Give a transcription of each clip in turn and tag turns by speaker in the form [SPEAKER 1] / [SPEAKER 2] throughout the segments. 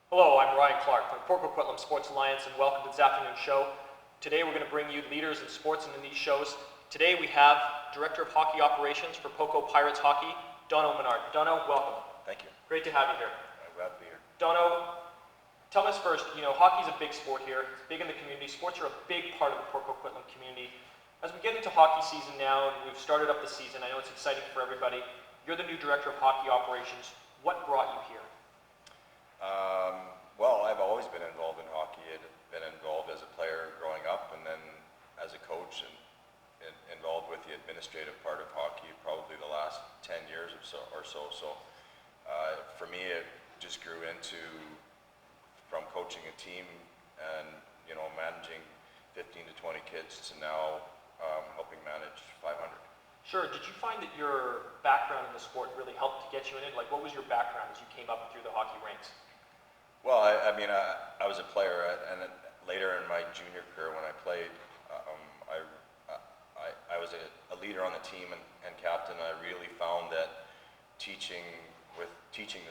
[SPEAKER 1] Hello, I'm Ryan Clark from PoCo Sports Alliance, and welcome to this afternoon's show. Today we're going to bring you leaders in sports and in these shows. Today we have Director of Hockey Operations for PoCo Pirates Hockey, Doneau Menard. Doneau, welcome.
[SPEAKER 2] Thank you.
[SPEAKER 1] Great to have you here.
[SPEAKER 2] I'm glad to be here.
[SPEAKER 1] Doneau, tell us first, hockey's a big sport here. It's big in the community. Sports are a big part of the PoCo community. As we get into hockey season now, and we've started up the season, I know it's exciting for everybody. You're the new Director of Hockey Operations. What brought you here?
[SPEAKER 2] Well, I've always been involved in hockey. I'd been involved as a player growing up, and then as a coach, and involved with the administrative part of hockey probably the last 10 years or so. So for me, it just grew into from coaching a team and managing 15 to 20 kids to now helping manage 500.
[SPEAKER 1] Sure. Did you find that your background in the sport really helped to get you in it? Like, what was your background as you came up through the hockey ranks?
[SPEAKER 2] Well, I was a player, and then later in my junior career when I played, I was a leader on the team and captain. I really found that teaching the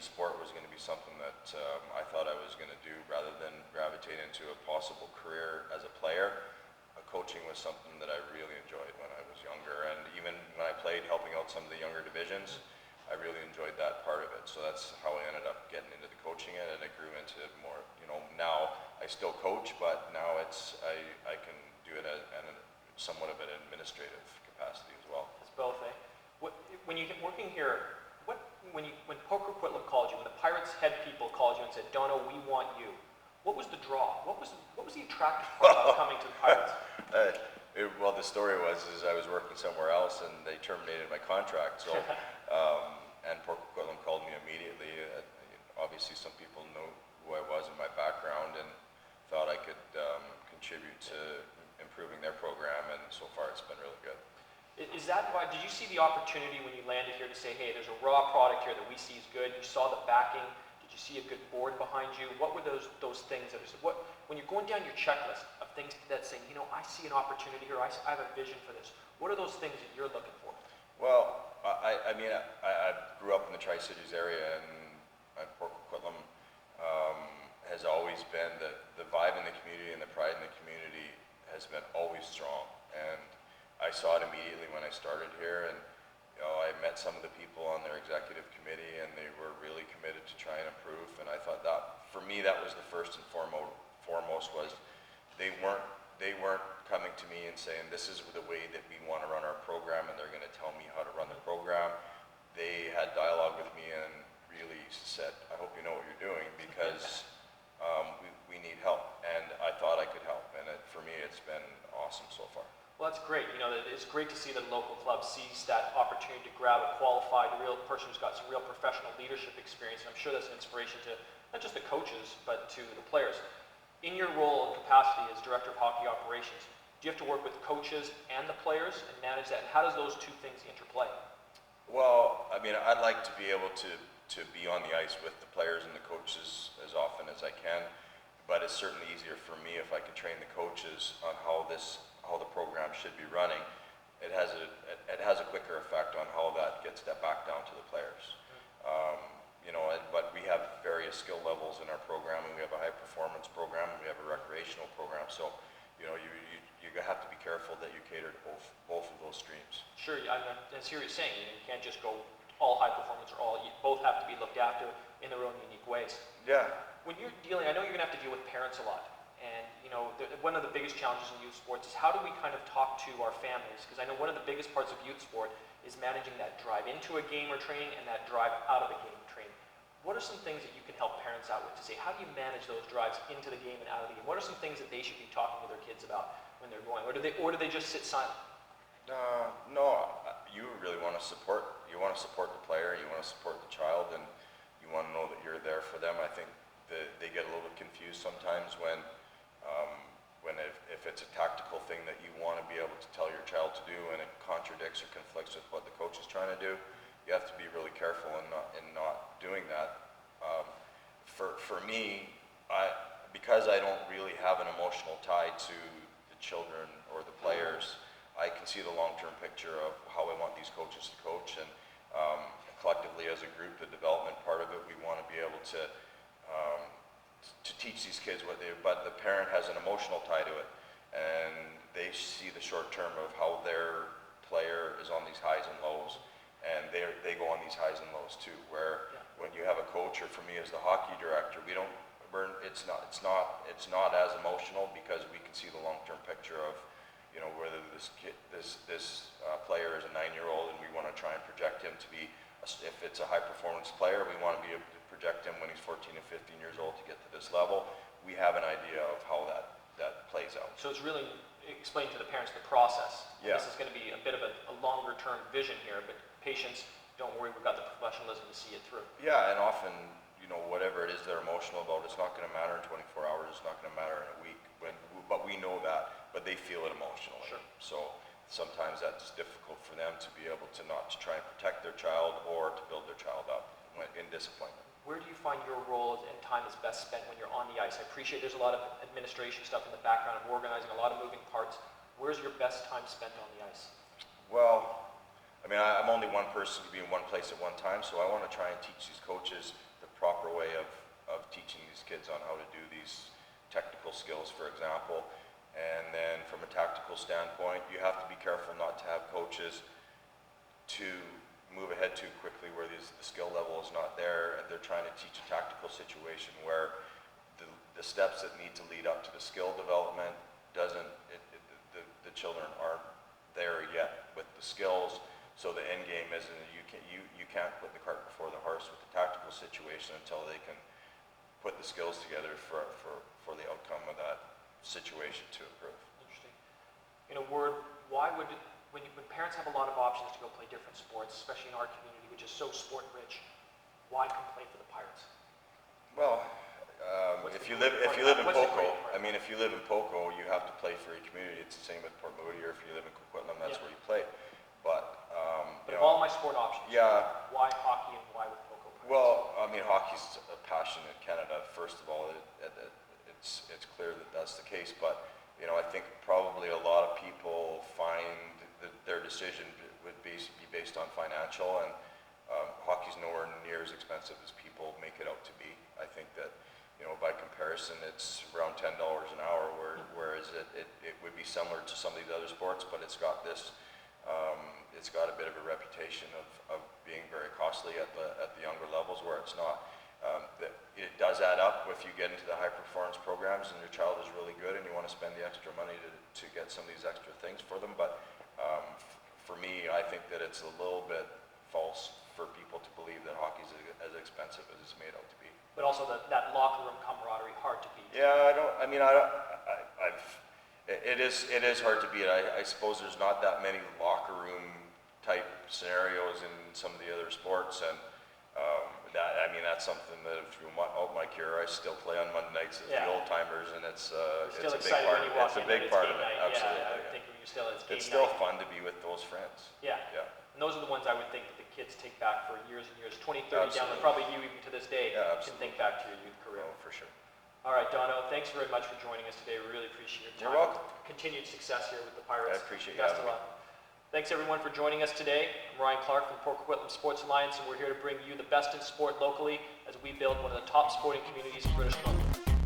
[SPEAKER 2] sport was going to be something that I thought I was going to do rather than gravitate into a possible career as a player. Coaching was something that I really enjoyed when I was younger, and even when I played helping out some of the younger divisions, I really enjoyed that part of it. So that's how I ended up getting into the coaching it, and it grew into more, now I still coach, but now I can do it at somewhat of an administrative capacity as well.
[SPEAKER 1] It's both, eh? When you get working here, when PoCo called you, when the Pirates head people called you and said, Doneau, we want you, what was the draw? What was the attractive part about coming to the Pirates?
[SPEAKER 2] Well, the story was I was working somewhere else, and they terminated my contract. So, and PoCo called me immediately. Obviously, some people know who I was and my background, and thought I could contribute to improving their program. And so far, it's been really good.
[SPEAKER 1] Is that why? Did you see the opportunity when you landed here to say, "Hey, there's a raw product here that we see is good"? You saw the backing. Did you see a good board behind you? What were those things that are when you're going down your checklist of things that say, I see an opportunity here, I have a vision for this. What are those things that you're looking for?
[SPEAKER 2] Well, I grew up in the Tri-Cities area, and PoCo has always been the vibe in the community and the pride in the community has been always strong. And I saw it immediately when I started here, and I met some of the people on their executive committee, and they were really committed to try and improve. And I thought that, for me, that was the first and foremost was they weren't coming to me and saying, this is the way that we want to run our program, and they're going to tell me how to run the program. They had dialogue with me and really said, I hope you know what you're doing, because we need help. And I thought I could help, and for me, it's been awesome so far.
[SPEAKER 1] Well, that's great. It's great to see that a local club sees that opportunity to grab a qualified, real person who's got some real professional leadership experience. And I'm sure that's an inspiration to not just the coaches, but to the players. In your role and capacity as Director of Hockey Operations, do you have to work with coaches and the players and manage that? And how does those two things interplay?
[SPEAKER 2] Well, I'd like to be able to be on the ice with the players and the coaches as often as I can, but it's certainly easier for me if I can train the coaches on how the program should be running. It has a quicker effect on how that gets back down to the players. But we have various skill levels in our program, and we have a high performance program, and we have a recreational program. So, you have to be careful that you cater to both of those streams.
[SPEAKER 1] Sure, I see what you're saying. You can't just go all high performance or all. Both have to be looked after in their own unique ways.
[SPEAKER 2] Yeah.
[SPEAKER 1] When you're dealing, I know you're going to have to deal with parents a lot. And one of the biggest challenges in youth sports is how do we kind of talk to our families? Because I know one of the biggest parts of youth sport is managing that drive into a game or training and that drive out of a game or training. What are some things that you can help parents out with to say, how do you manage those drives into the game and out of the game? What are some things that they should be talking to their kids about when they're going? Or do they just sit silent?
[SPEAKER 2] No, you really want to support. You want to support the player. You want to support the child, and you want to know that you're there for them. I think that they get a little bit confused sometimes when if it's a tactical thing that you want to be able to tell your child to do and it contradicts or conflicts with what the coach is trying to do. You have to be really careful in not doing that. For me, because I don't really have an emotional tie to the children or the players, I can see the long-term picture of how I want these coaches to coach, and collectively as a group, the development part of it, we want to be able to teach these kids but the parent has an emotional tie to it, and they see the short term of how their player is on these highs and lows, and they go on these highs and lows too, where when you have a coach, or for me as the hockey director, it's not as emotional, because we can see the long-term picture of, you know, whether this player is a 9-year-old and we want to try and project him to be, if it's a high-performance player, we want to be able to project him when he's 14 and 15 years old to get to this level. We have an idea of how that plays out.
[SPEAKER 1] So it's really explain to the parents the process.
[SPEAKER 2] Yeah.
[SPEAKER 1] This is going to be a bit of a longer-term vision here, but patience, don't worry, we've got the professionalism to see it through.
[SPEAKER 2] Yeah, and often, you know, whatever it is they're emotional about, it's not going to matter in 24 hours, it's not going to matter in a week, but we know that, but they feel it emotionally.
[SPEAKER 1] Sure.
[SPEAKER 2] So sometimes that's difficult for them to be able to not to try and protect their child or to build their child up in disappointment.
[SPEAKER 1] Where do you find your role and time is best spent when you're on the ice? I appreciate there's a lot of administration stuff in the background of organizing, a lot of moving parts. Where's your best time spent on the ice?
[SPEAKER 2] Well, I mean, I'm only one person to be in one place at one time, so I want to try and teach these coaches the proper way of teaching these kids on how to do these technical skills, for example. And then from a tactical standpoint, you have to be careful not to have coaches to move ahead too quickly where the skill level is not there, and they're trying to teach a tactical situation where the steps that need to lead up to the skill development the children aren't there yet with the skills. So the end game isn't, you can't put the cart before the horse with the tactical situation until they can put the skills together for the outcome of that situation to improve.
[SPEAKER 1] Interesting. In a word, why would, when parents have a lot of options to go play different sports, especially in our community, which is so sport rich, why come play for the Pirates?
[SPEAKER 2] Well, if you live in PoCo, I mean, if you live in PoCo, you have to play for your community. It's the same with Port Moody, or if you live in Coquitlam, that's where you play. But
[SPEAKER 1] of all my sport options,
[SPEAKER 2] yeah.
[SPEAKER 1] Why hockey and why with PoCo Pirates?
[SPEAKER 2] Well, I mean, hockey's a passion in Canada. First of all, it's clear that that's the case. But you know, I think probably a lot of people find that their decision would be based on financial, and hockey's nowhere near as expensive as people make it out to be. I think that, you know, by comparison, it's around $10 an hour, whereas it would be similar to some of these other sports, but it's got this. It's got a bit of a reputation of being very costly at the younger levels, where it's not. It does add up if you get into the high performance programs and your child is really good and you want to spend the extra money to get some of these extra things for them. But for me, I think that it's a little bit false for people to believe that hockey's as expensive as it's made out to be.
[SPEAKER 1] But also that locker room camaraderie, hard to beat.
[SPEAKER 2] Yeah, it is hard to beat. I suppose there's not that many locker room type scenarios in some of the other sports, and that's something that throughout my career, I still play on Monday nights as the old timers, and it's a big part. It's a big part of it. Absolutely.
[SPEAKER 1] Yeah, I would think it's game
[SPEAKER 2] still
[SPEAKER 1] night.
[SPEAKER 2] fun to be with those friends.
[SPEAKER 1] Yeah. And those are the ones I would think that the kids take back for years and years, 20, 30 down, and probably you even to this day can think back to your youth career.
[SPEAKER 2] Oh, for sure.
[SPEAKER 1] All right, Doneau, thanks very much for joining us today. We really appreciate your time.
[SPEAKER 2] You're welcome.
[SPEAKER 1] Continued success here with the Pirates.
[SPEAKER 2] I appreciate you
[SPEAKER 1] Best
[SPEAKER 2] having
[SPEAKER 1] of luck. Thanks everyone for joining us today. I'm Ryan Clark from Port Coquitlam Sports Alliance, and we're here to bring you the best in sport locally as we build one of the top sporting communities in British Columbia.